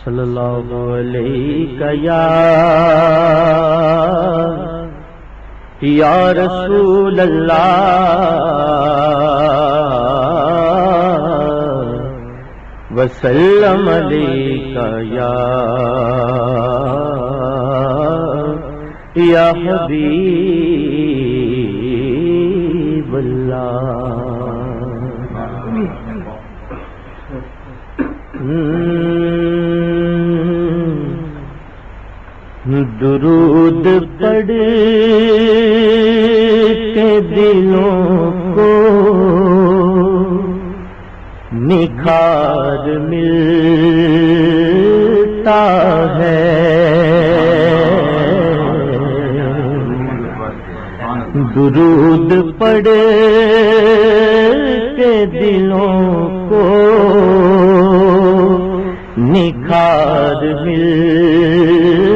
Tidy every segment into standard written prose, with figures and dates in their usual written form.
صلی اللہ علیہ یا رسول اللہ وسلم علیکہ یا حبیب اللہ۔ درود پڑھ کے دلوں کو نکھار ملتا ہے، درود پڑھ کے دلوں کو نکھار ملتا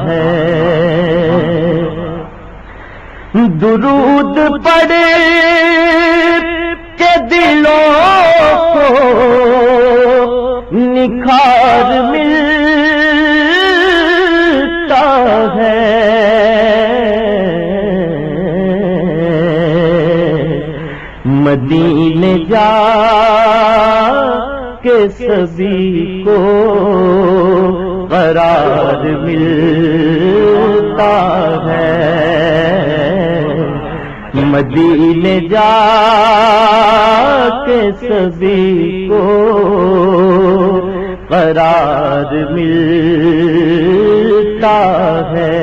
ہے، درود پڑھ کے دلوں کو نکھار ملتا ہے، مدینے جا کہ سبھی کو قرار ملتا ہے، مدینے جا کے سبھی کو قرار ملتا ہے،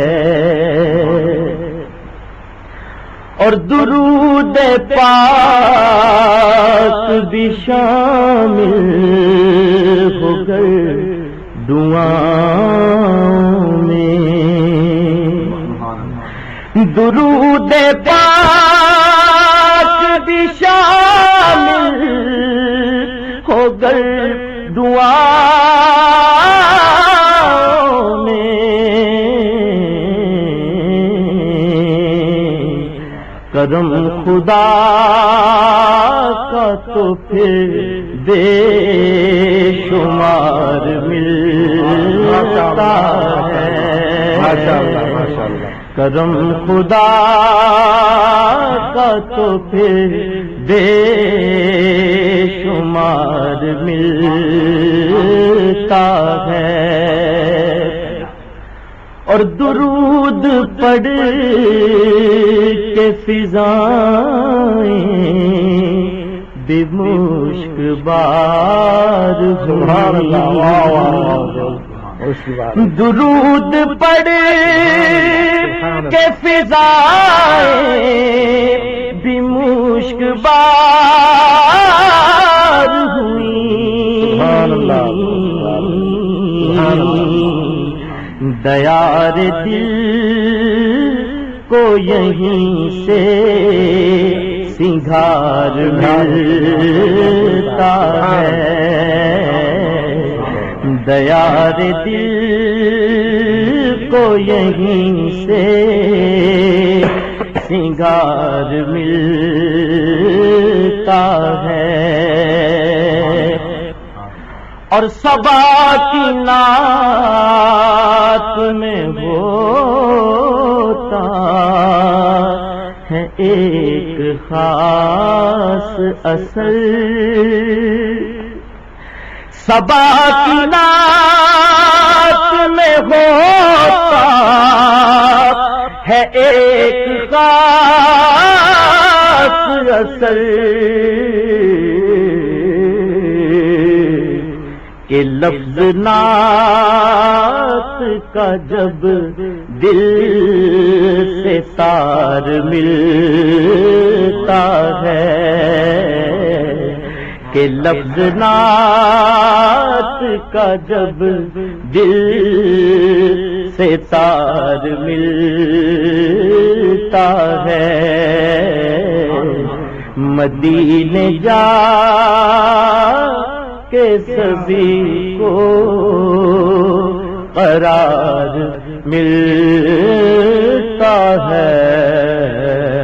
اور درود پاک بھی شامل ہو گئے دعاؤں میں، درود پاک بھی شامل ہو گئے دعاؤں میں، کرم خدا کا تو پھر بے شمار ملتا ہے، کرم خدا کا تو پھر بے شمار ملتا ہے، اور درود پڑھ کے فضائیں بھی مشک بار درود پڑھ کے فضائیں بھی مشک بار ہوئی، دیار دل کو یہیں سے سنگھار ملتا ہے، دیار دل کو یہیں سے سنگھار ملتا ہے، اور صبا کی نعت میں ہوتا ہے ایک خاص اثر، صبا کی نعت میں ہوتا ہے ایک خاص اثر، کہ لفظ نعت کا جب دل سے تار ملتا ہے، کہ لفظ نعت کا جب دل سے تار ملتا ہے، مدینے جا کہ سبھی کو قرار ملتا ہے۔